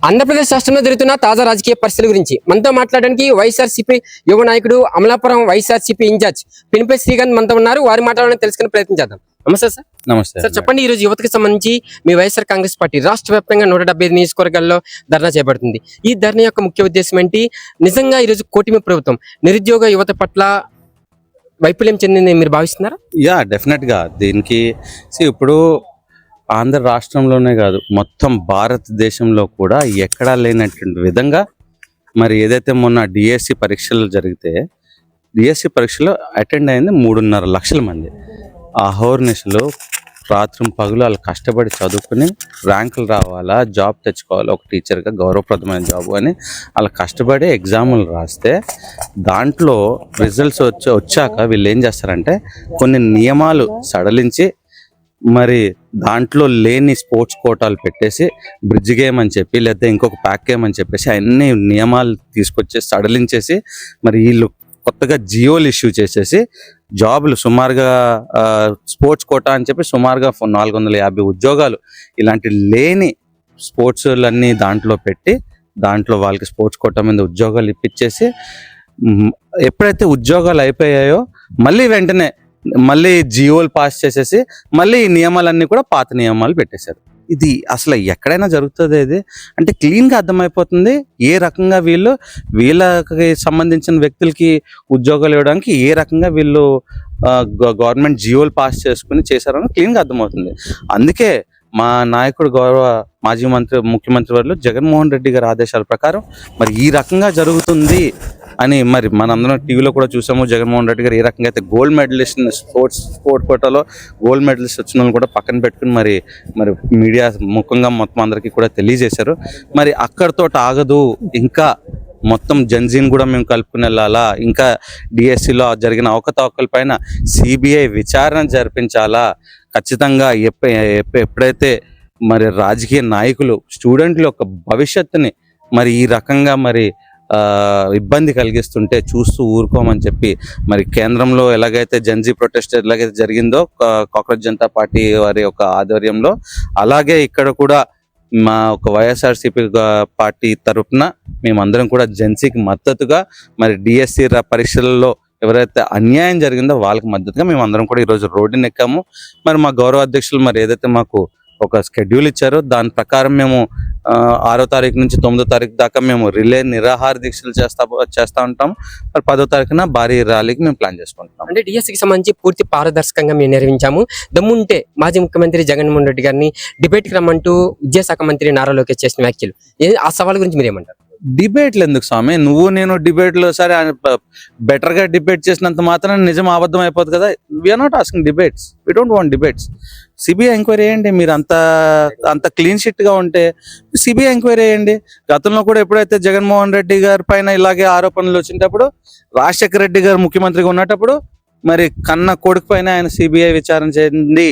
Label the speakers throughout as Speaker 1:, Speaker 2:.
Speaker 1: ఆంధ్రప్రదేశ్ రాష్ట్రంలో జరుగుతున్న తాజా రాజకీయ పరిస్థితుల గురించి మనతో మాట్లాడడానికి వైఎస్ఆర్సీపీ యువ నాయకుడు అమలాపురం వైఎస్ఆర్సీపీ ఇన్ఛార్జ్ పినిపే శ్రీకాంత్ మనతో ఉన్నారు. వారి మాట్లాడాలని తెలుసుకునే ప్రయత్నం చేద్దాం. నమస్తే సార్.
Speaker 2: నమస్తే
Speaker 1: సార్ చెప్పండి, ఈ రోజు యువతకి సంబంధించి మీ వైఎస్ఆర్ కాంగ్రెస్ పార్టీ రాష్ట్ర వ్యాప్తంగా 175 నియోజకవర్గాల్లో ధర్నా చేపడుతుంది. ఈ ధర్నా యొక్క ముఖ్య ఉద్దేశం ఏంటి? నిజంగా ఈ రోజు కూటమి ప్రభుత్వం నిరుద్యోగ యువత పట్ల వైఫల్యం చెందిందని మీరు భావిస్తున్నారా?
Speaker 2: డెఫినెట్ గా దీనికి ఇప్పుడు ఆంధ్ర రాష్ట్రంలోనే కాదు మొత్తం భారతదేశంలో కూడా ఎక్కడా లేనటువంటి విధంగా మరి ఏదైతే మొన్న డిఎస్సి పరీక్షలు జరిగితే డిఎస్సి పరీక్షలో అటెండ్ అయింది 3.5 లక్షల మంది. అహోర్నిశలు రాత్రి పగులు వాళ్ళు కష్టపడి చదువుకుని ర్యాంకులు రావాలా, జాబ్ తెచ్చుకోవాలా, ఒక టీచర్గా గౌరవప్రదమైన జాబ్ అని వాళ్ళు కష్టపడి ఎగ్జాములు రాస్తే దాంట్లో రిజల్ట్స్ వచ్చాక వీళ్ళు ఏం చేస్తారంటే కొన్ని నియమాలు సడలించి మరి దాంట్లో లేని స్పోర్ట్స్ కోటాలు పెట్టేసి బ్రిడ్జ్ గేమ్ అని చెప్పి లేకపోతే ఇంకొక ప్యాక్ గేమ్ అని చెప్పేసి అన్ని నియమాలు తీసుకొచ్చేసి సడలించేసి మరి వీళ్ళు కొత్తగా జియోలు ఇష్యూ చేసేసి జాబులు సుమారుగా స్పోర్ట్స్ కోటా అని చెప్పి సుమారుగా 450 ఉద్యోగాలు ఇలాంటి లేని స్పోర్ట్స్లన్నీ దాంట్లో పెట్టి దాంట్లో వాళ్ళకి స్పోర్ట్స్ కోటా మీద ఉద్యోగాలు ఇప్పించేసి ఎప్పుడైతే ఉద్యోగాలు అయిపోయాయో మళ్ళీ వెంటనే మళ్ళీ జియోలు పాస్ చేసేసి మళ్ళీ ఈ నియమాలన్నీ కూడా పాత నియమాలు పెట్టేశారు. ఇది అసలు ఎక్కడైనా జరుగుతుంది. ఇది అంటే క్లీన్గా అర్థమైపోతుంది ఏ రకంగా వీళ్ళకి సంబంధించిన వ్యక్తులకి ఉద్యోగాలు ఇవ్వడానికి ఏ రకంగా వీళ్ళు గవర్నమెంట్ జియోలు పాస్ చేసుకుని చేశారని క్లీన్గా అర్థమవుతుంది. అందుకే మా నాయకుడు గౌరవ మాజీ ముఖ్యమంత్రి వారు జగన్మోహన్ రెడ్డి గారి ఆదేశాల ప్రకారం మరి ఈ రకంగా జరుగుతుంది అని మరి మనందరం టీవీలో కూడా చూసాము. జగన్మోహన్ రెడ్డి గారు ఏ రకంగా అయితే గోల్డ్ మెడలిస్ట్ స్పోర్ట్స్ కోటాలో గోల్డ్ మెడలిస్ట్ వచ్చిన వాళ్ళు కూడా పక్కన పెట్టుకుని మరి మీడియా ముఖంగా మొత్తం అందరికీ కూడా తెలియజేశారు. మరి అక్కడితో ఆగదు, ఇంకా మొత్తం జన్జీని కూడా మేము కలుపుకుని వెళ్ళాలా, ఇంకా డిఎస్సిలో జరిగిన అవకతవకల పైన సిబిఐ విచారణ జరిపించాలా, ఖచ్చితంగా ఎప్పుడైతే మరి రాజకీయ నాయకులు స్టూడెంట్ల యొక్క భవిష్యత్తుని మరి ఈ రకంగా మరి ఇబ్బంది కలిగిస్తుంటే చూస్తూ ఊరుకోమని చెప్పి మరి కేంద్రంలో ఎలాగైతే జన్జీ ప్రొటెస్ట్ ఎలాగైతే జరిగిందో కాక్రోచ్ జనతా పార్టీ వారి యొక్క ఆధ్వర్యంలో అలాగే ఇక్కడ కూడా మా ఒక వైఎస్ఆర్సీపీ పార్టీ తరఫున మేమందరం కూడా జెన్సీకి మద్దతుగా మరి డిఎస్సి పరీక్షలలో ఎవరైతే అన్యాయం జరిగిందో వాళ్ళకి మద్దతుగా మేమందరం కూడా ఈరోజు రోడ్డుని ఎక్కాము. మరి మా గౌరవ అధ్యక్షులు మరి ఏదైతే మాకు ఒక షెడ్యూల్ ఇచ్చారో దాని ప్రకారం మేము 6వ తారీఖు నుంచి 9వ తారీఖు దాకా మేము రిలే నిరాహార దీక్షలు చేస్తూ ఉంటాం. మరి 10వ తారీఖున భారీ ర్యాలీకి మేము ప్లాన్ చేసుకుంటున్నాం.
Speaker 1: అంటే డిఎస్సికి సంబంధించి పూర్తి పారదర్శకంగా మేము నిర్వహించాము. దమ్ముంటే మాజీ ముఖ్యమంత్రి జగన్మోహన్ రెడ్డి గారిని డిబేట్కి రమ్మంటూ విద్యాశాఖ మంత్రి నారా లోకేష్ చేసిన వ్యాఖ్యలు, ఆ సవాల్ గురించి మీరు ఏమంటారు?
Speaker 2: డిబేట్లు ఎందుకు స్వామి? నువ్వు నేను డిబేట్లో సరే బెటర్గా డిబేట్ చేసినంత మాత్రం నిజం అబద్ధం అయిపోతుంది కదా. We're not asking debates, we don't want debates. CBI enquiry చేయండి. మీరు అంత క్లీన్ షిట్గా ఉంటే సిబిఐ ఎంక్వైరీ చేయండి. గతంలో కూడా ఎప్పుడైతే జగన్మోహన్ రెడ్డి గారి పైన ఇలాగే ఆరోపణలు వచ్చినప్పుడు రాజశేఖర రెడ్డి గారు ముఖ్యమంత్రిగా ఉన్నప్పుడు మరి కన్న కొడుకు పైన ఆయన సిబిఐ విచారణ చేయండి,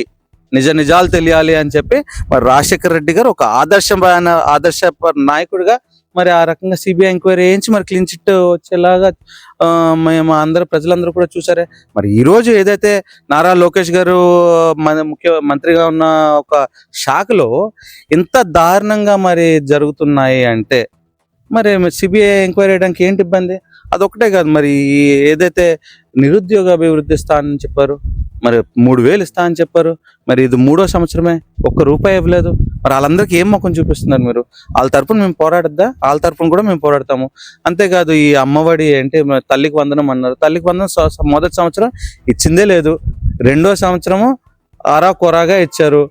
Speaker 2: నిజాలు తెలియాలి అని చెప్పి మరి రాజశేఖర రెడ్డి గారు ఒక ఆదర్శ నాయకుడిగా మరి ఆ రకంగా సిబిఐ ఎంక్వైరీ చేయించి మరి క్లీన్ చిట్ వచ్చేలాగా మేము ప్రజలందరూ కూడా చూసారే. మరి ఈరోజు ఏదైతే నారా లోకేష్ గారు ముఖ్యమంత్రిగా ఉన్న ఒక శాఖలో ఇంత దారుణంగా మరి జరుగుతున్నాయి అంటే మరి సిబిఐ ఎంక్వైరీ చేయడానికి ఏంటి ఇబ్బంది? అదొకటే కాదు, మరి ఏదైతే నిరుద్యోగ అభివృద్ధి ఇస్తా అని చెప్పారు, మరి 3,000 ఇస్తా అని చెప్పారు, మరి ఇది 3వ సంవత్సరమే ₹1 ఇవ్వలేదు. మరి వాళ్ళందరికీ ఏం మొక్కం చూపిస్తున్నారు మీరు? వాళ్ళ తరపున మేము పోరాడద్దా? వాళ్ళ తరపున కూడా మేము పోరాడతాము. అంతేకాదు ఈ అమ్మఒడి అంటే తల్లికి వందనం అన్నారు. తల్లికి వందనం మొదటి సంవత్సరం ఇచ్చిందే లేదు, 2వ సంవత్సరము కొరాగా ఇచ్చారు.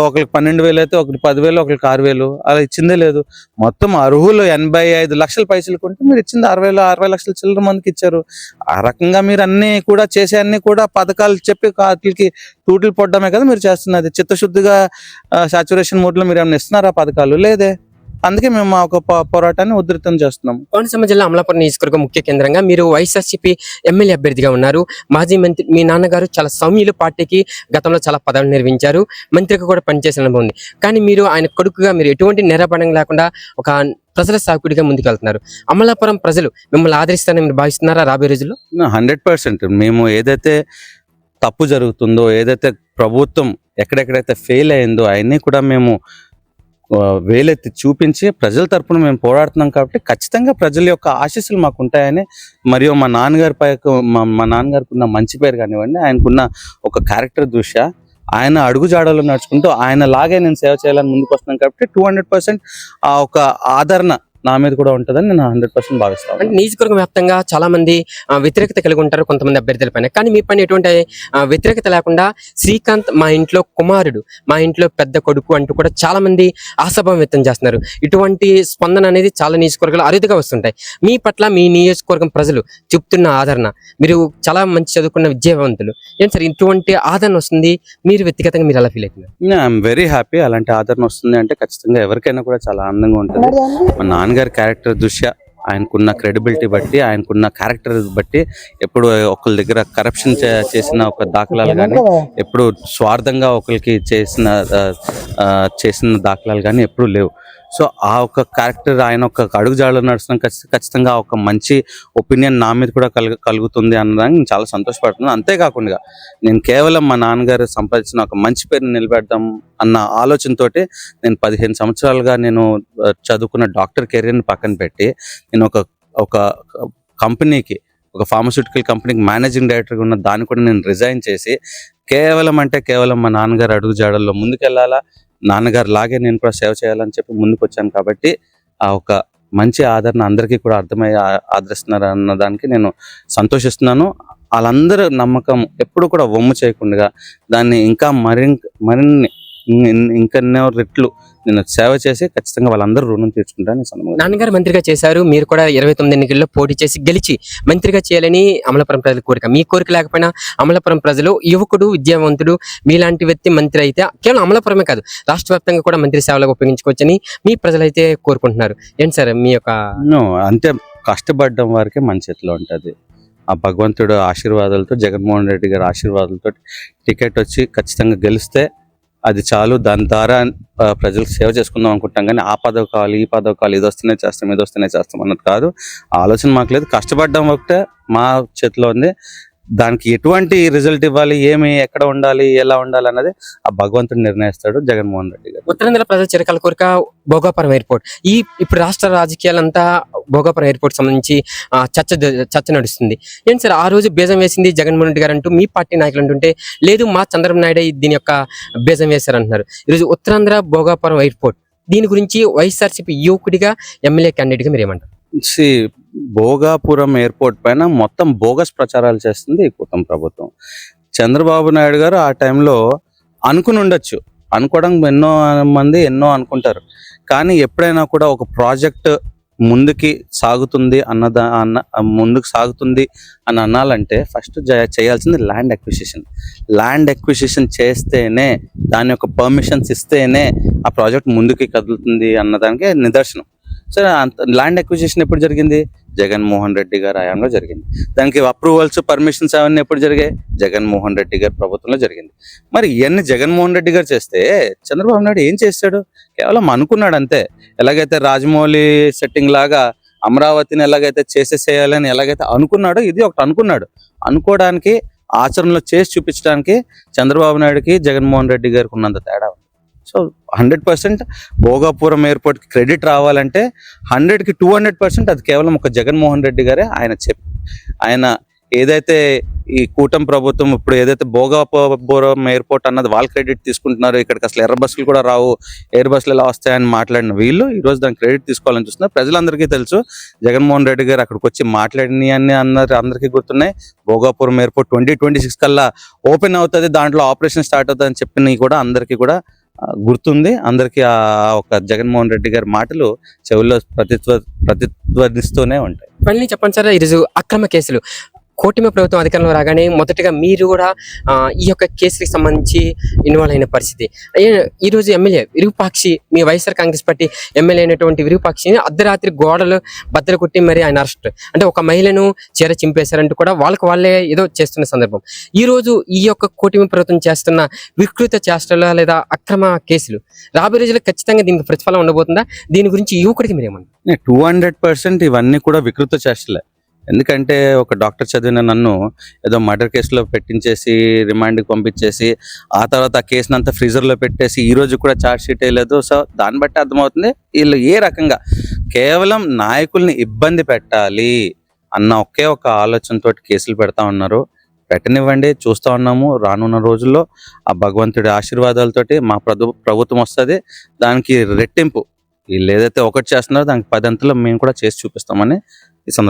Speaker 2: ఒకరికి 12,000 అయితే ఒకరికి 10,000, ఒకరికి 6,000 అలా ఇచ్చిందే లేదు. మొత్తం అర్హులు 85 లక్షల పైసలు కొంటే మీరు ఇచ్చింది 60 లక్షల చిల్లర మందికి ఇచ్చారు. ఆ రకంగా మీరు అన్ని కూడా చేసే అన్ని కూడా పథకాలు చెప్పి వాటికి తూట్లు పొడ్డమే కదా మీరు చేస్తున్నది. చిత్తశుద్ధిగా సాచురేషన్ మోడ్లో మీరు ఏమైనా ఇస్తున్నారా పథకాలు? లేదే. అందుకే మేము మా ఒక పోరాటాన్ని ఉధృతం చేస్తున్నాం.
Speaker 1: కోనసీమ జిల్లా అమలాపురం నియోజకవర్గం ముఖ్య కేంద్రంగా మీరు వైఎస్ఆర్సీపీ ఎమ్మెల్యే అభ్యర్థిగా ఉన్నారు. మాజీ మంత్రి మీ నాన్నగారు చాలా సౌమ్యులు, పార్టీకి గతంలో చాలా పదవులు నిర్వహించారు, మంత్రిగా కూడా పనిచేసిన అనుభవం ఉంది. కానీ మీరు ఆయన కొడుకుగా మీరు ఎటువంటి నేరపడం లేకుండా ఒక ప్రజల సాకుడిగా ముందుకెళ్తున్నారు. అమలాపురం ప్రజలు మిమ్మల్ని ఆదరిస్తారని మీరు భావిస్తున్నారా రాబోయే రోజుల్లో?
Speaker 2: 100% మేము ఏదైతే తప్పు జరుగుతుందో, ఏదైతే ప్రభుత్వం ఎక్కడెక్కడైతే ఫెయిల్ అయిందో అవన్నీ కూడా మేము వేలెత్తి చూపించి ప్రజల తరపున మేము పోరాడుతున్నాం కాబట్టి ఖచ్చితంగా ప్రజల యొక్క ఆశీస్సులు మాకు ఉంటాయని, మరియు మా నాన్నగారికి ఉన్న మంచి పేరు కానివ్వండి, ఆయనకున్న ఒక క్యారెక్టర్ దృష్ట్యా ఆయన అడుగుజాడలో నడుచుకుంటూ ఆయన లాగే నేను సేవ చేయాలని ముందుకు వస్తున్నాను కాబట్టి 200% ఆ ఒక ఆదరణ నా మీద కూడా ఉంటుందని నేను 100% భావిస్తాను.
Speaker 1: అంటే నియోజకవర్గం వ్యాప్తంగా చాలా మంది వ్యతిరేకత కలిగి ఉంటారు కొంతమంది అభ్యర్థుల పైన, కానీ మీ పైన ఎటువంటి వ్యతిరేకత లేకుండా శ్రీకాంత్ మా ఇంట్లో కుమారుడు, మా ఇంట్లో పెద్ద కొడుకు అంటూ కూడా చాలా మంది ఆశాభావం వ్యక్తం చేస్తున్నారు. ఇటువంటి స్పందన అనేది చాలా నియోజకవర్గాలు అరుదుగా వస్తుంటాయి. మీ పట్ల మీ నియోజకవర్గం ప్రజలు చెప్తున్న ఆదరణ, మీరు చాలా మంచి చదువుకున్న విద్యావంతులు, ఏంటి సార్ ఇటువంటి ఆదరణ వస్తుంది, మీరు వ్యక్తిగతంగా మీరు ఎలా ఫీల్ అవుతున్నారు?
Speaker 2: I'm very happy. అలాంటి ఆదరణ వస్తుంది అంటే ఖచ్చితంగా ఎవరికైనా కూడా చాలా ఆనందంగా ఉంటుంది. మా నాన్నగారి క్యారెక్టర్ దృష్ట్యా, ఆయనకున్న క్రెడిబిలిటీ బట్టి, ఆయనకున్న క్యారెక్టర్ బట్టి ఎప్పుడు ఒకరి దగ్గర కరప్షన్ చేసిన ఒక దాఖలాలు కానీ, ఎప్పుడు స్వార్థంగా ఒకరికి చేసిన దాఖలాలు కానీ ఎప్పుడు లేవు. సో ఆ ఒక క్యారెక్టర్, ఆయన ఒక అడుగుజాడలో నడుస్తున్నాం, ఖచ్చితంగా ఒక మంచి ఒపీనియన్ నా మీద కూడా కలుగుతుంది అన్నదానికి నేను చాలా సంతోషపడుతున్నాను. అంతేకాకుండా నేను కేవలం మా నాన్నగారు సంపాదించిన ఒక మంచి పేరుని నిలబెడదాం అన్న ఆలోచనతోటి నేను 15 సంవత్సరాలుగా నేను చదువుకున్న డాక్టర్ కెరీర్ని పక్కన పెట్టి నేను ఒక కంపెనీకి, ఒక ఫార్మస్యూటికల్ కంపెనీకి మేనేజింగ్ డైరెక్టర్గా ఉన్న దాన్ని కూడా నేను రిజైన్ చేసి కేవలం మా నాన్నగారు అడుగుజాడల్లో ముందుకెళ్ళాలా, నాన్నగారు లాగే నేను కూడా సేవ చేయాలని చెప్పి ముందుకు వచ్చాను కాబట్టి ఆ ఒక మంచి ఆదరణ అందరికీ కూడా అర్థమయ్యే ఆదరిస్తున్నారు అన్న దానికి నేను సంతోషిస్తున్నాను. వాళ్ళందరూ నమ్మకం ఎప్పుడు కూడా వమ్ము చేయకుండా దాన్ని ఇంకా మరిన్ని ఇంకెన్నో రెట్లు నేను సేవ చేసి ఖచ్చితంగా వాళ్ళందరూ రుణం తీర్చుకుంటాను.
Speaker 1: నాన్నగారు మంత్రిగా చేశారు, మీరు కూడా 29 ఎన్నికల్లో పోటీ చేసి గెలిచి మంత్రిగా చేయాలని అమలాపురం ప్రజల కోరిక. మీ కోరిక లేకపోయినా అమలాపురం ప్రజలు, యువకుడు విద్యావంతుడు మీలాంటి వ్యక్తి మంత్రి అయితే కేవలం అమలాపురమే కాదు రాష్ట్ర వ్యాప్తంగా కూడా మంత్రి సేవలకు ఉపయోగించుకోవచ్చని మీ ప్రజలైతే కోరుకుంటున్నారు. ఏంటి సార్ మీ యొక్క?
Speaker 2: అంతే, కష్టపడడం వారికి మన చేతిలో ఉంటుంది. ఆ భగవంతుడు ఆశీర్వాదాలతో, జగన్మోహన్ రెడ్డి గారి ఆశీర్వాదాలతో టికెట్ వచ్చి ఖచ్చితంగా గెలిస్తే అది చాలు. దాని ద్వారా ప్రజలకు సేవ చేసుకుందాం అనుకుంటాం, కానీ ఆ పదవి కావాలి, ఈ పదవి కావాలి, ఇది వస్తేనే చేస్తాం అన్నది కాదు. ఆ ఆలోచన మాకు లేదు. కష్టపడడం ఒకటే మా చేతిలో ఉంది. దానికి ఎటువంటి రిజల్ట్ ఇవ్వాలి, ఎక్కడ ఉండాలి, ఎలా ఉండాలి అన్నది ఆ భగవంతుడు నిర్ణయిస్తాడు, జగన్మోహన్ రెడ్డి గారు.
Speaker 1: ఉత్తరాంధ్ర ప్రజల చిరకాల కోరిక భోగాపురం ఎయిర్పోర్ట్. ఇప్పుడు రాష్ట్ర రాజకీయాలంతా భోగాపురం ఎయిర్పోర్ట్ సంబంధించి చర్చ నడుస్తుంది. ఏంటి సార్, ఆ రోజు బేజం వేసింది జగన్మోహన్ రెడ్డి గారు అంటూ మీ పార్టీ నాయకులు అంటుంటే, లేదు మా చంద్రబాబు నాయుడు దీని యొక్క బేజం వేశారు అంటున్నారు. ఈరోజు ఉత్తరాంధ్ర భోగాపురం ఎయిర్పోర్ట్ దీని గురించి వైఎస్ఆర్సీపీ యువకుడిగా ఎమ్మెల్యే క్యాండిడేట్గా మీరు ఏమంటారు?
Speaker 2: భోగాపురం ఎయిర్పోర్ట్ పైన మొత్తం బోగస్ ప్రచారాలు చేస్తుంది ఈ కూటమి ప్రభుత్వం. చంద్రబాబు నాయుడు గారు ఆ టైంలో అనుకుని ఉండొచ్చు, అనుకోవడం ఎన్నో మంది ఎన్నో అనుకుంటారు, కానీ ఎప్పుడైనా కూడా ఒక ప్రాజెక్ట్ ముందుకు సాగుతుంది అని అనాలంటే ఫస్ట్ చేయాల్సింది ల్యాండ్ అక్విజిషన్ చేస్తేనే, దాని యొక్క పర్మిషన్స్ ఇస్తేనే ఆ ప్రాజెక్ట్ ముందుకి కదులుతుంది అన్నదానికి నిదర్శనం. సరే, ల్యాండ్ అక్విజిషన్ ఎప్పుడు జరిగింది? జగన్మోహన్ రెడ్డి గారి హయాంలో జరిగింది. దానికి అప్రూవల్స్, పర్మిషన్స్ అవన్నీ ఎప్పుడు జరిగాయి? జగన్మోహన్ రెడ్డి గారి ప్రభుత్వంలో జరిగింది. మరి ఇవన్నీ జగన్మోహన్ రెడ్డి గారు చేస్తే చంద్రబాబు నాయుడు ఏం చేస్తాడు? కేవలం అనుకున్నాడు అంతే. ఎలాగైతే రాజమౌళి సెట్టింగ్ లాగా అమరావతిని ఎలాగైతే చేసేసేయాలని ఎలాగైతే అనుకున్నాడో, ఇది ఒకటి అనుకున్నాడు. అనుకోవడానికి, ఆచరణలో చేసి చూపించడానికి చంద్రబాబు నాయుడుకి జగన్మోహన్ రెడ్డి గారికి ఉన్నంత తేడా. సో 100% భోగాపురం ఎయిర్పోర్ట్కి క్రెడిట్ రావాలంటే 100కి 200% అది కేవలం ఒక జగన్మోహన్ రెడ్డి గారే. ఆయన ఏదైతే ఈ కూటమి ప్రభుత్వం ఇప్పుడు ఏదైతే భోగాపురం ఎయిర్పోర్ట్ అన్నది వాళ్ళ క్రెడిట్ తీసుకుంటున్నారు, ఇక్కడికి అసలు ఎర్ర బస్సులు కూడా రావు, ఎయిర్ బస్సులు ఎలా వస్తాయని మాట్లాడిన వీళ్ళు ఈరోజు దానికి క్రెడిట్ తీసుకోవాలని చూస్తున్నారు. ప్రజలందరికీ తెలుసు జగన్మోహన్ రెడ్డి గారు అక్కడికి వచ్చి మాట్లాడినవి అన్ని అందరికీ గుర్తున్నాయి. భోగాపురం ఎయిర్పోర్ట్ 2026 కల్లా ఓపెన్ అవుతుంది, దాంట్లో ఆపరేషన్ స్టార్ట్ అవుతుంది అని చెప్పినవి కూడా అందరికీ కూడా గుర్తుంది. అందరికీ ఆ ఒక జగన్మోహన్ రెడ్డి గారి మాటలు చెవుల్లో ప్రతిధ్వనిస్తూనే ఉంటాయి.
Speaker 1: మళ్ళీ చెప్పండి సార్, ఈరోజు అక్రమ కేసులు కూటమి ప్రభుత్వం అధికారంలో రాగానే మొదటగా మీరు కూడా ఈ యొక్క కేసులకు సంబంధించి ఇన్వాల్వ్ అయిన పరిస్థితి. ఈరోజు ఎమ్మెల్యే విరూపాక్షి, మీ వైఎస్ఆర్ కాంగ్రెస్ పార్టీ ఎమ్మెల్యే అయినటువంటి విరూపాక్షిని అర్ధరాత్రి గోడలు బద్దలు కొట్టి మరి ఆయన అరెస్ట్, అంటే ఒక మహిళను చీర చింపేశారంటూ కూడా వాళ్ళే ఏదో చేస్తున్న సందర్భం. ఈ రోజు ఈ యొక్క కూటమి ప్రభుత్వం చేస్తున్న వికృత చేష్టలు లేదా అక్రమ కేసులు రాబోయే రోజుల్లో ఖచ్చితంగా దీనికి ప్రతిఫలం ఉండబోతుందా? దీని గురించి యువకుడికి మీరు ఏమన్నా?
Speaker 2: 200% ఇవన్నీ కూడా వికృత చేష్టలే. ఎందుకంటే ఒక డాక్టర్ చదివిన నన్ను ఏదో మర్డర్ కేసులో పెట్టించేసి రిమాండ్కి పంపించేసి ఆ తర్వాత ఆ కేసుని అంతా ఫ్రీజర్లో పెట్టేసి ఈ రోజు కూడా ఛార్జ్ షీట్ వేయలేదు. సో దాన్ని బట్టి అర్థమవుతుంది వీళ్ళు ఏ రకంగా కేవలం నాయకుల్ని ఇబ్బంది పెట్టాలి అన్న ఒకే ఒక ఆలోచనతో కేసులు పెడతా ఉన్నారు. పెట్టనివ్వండి, చూస్తూ ఉన్నాము. రానున్న రోజుల్లో ఆ భగవంతుడి ఆశీర్వాదాలతోటి మా ప్రభుత్వం వస్తుంది. దానికి రెట్టింపు వీళ్ళు ఏదైతే ఒకటి చేస్తున్నారో దానికి 10 అంతలు మేము కూడా చేసి చూపిస్తామని ఈ సందర్భంగా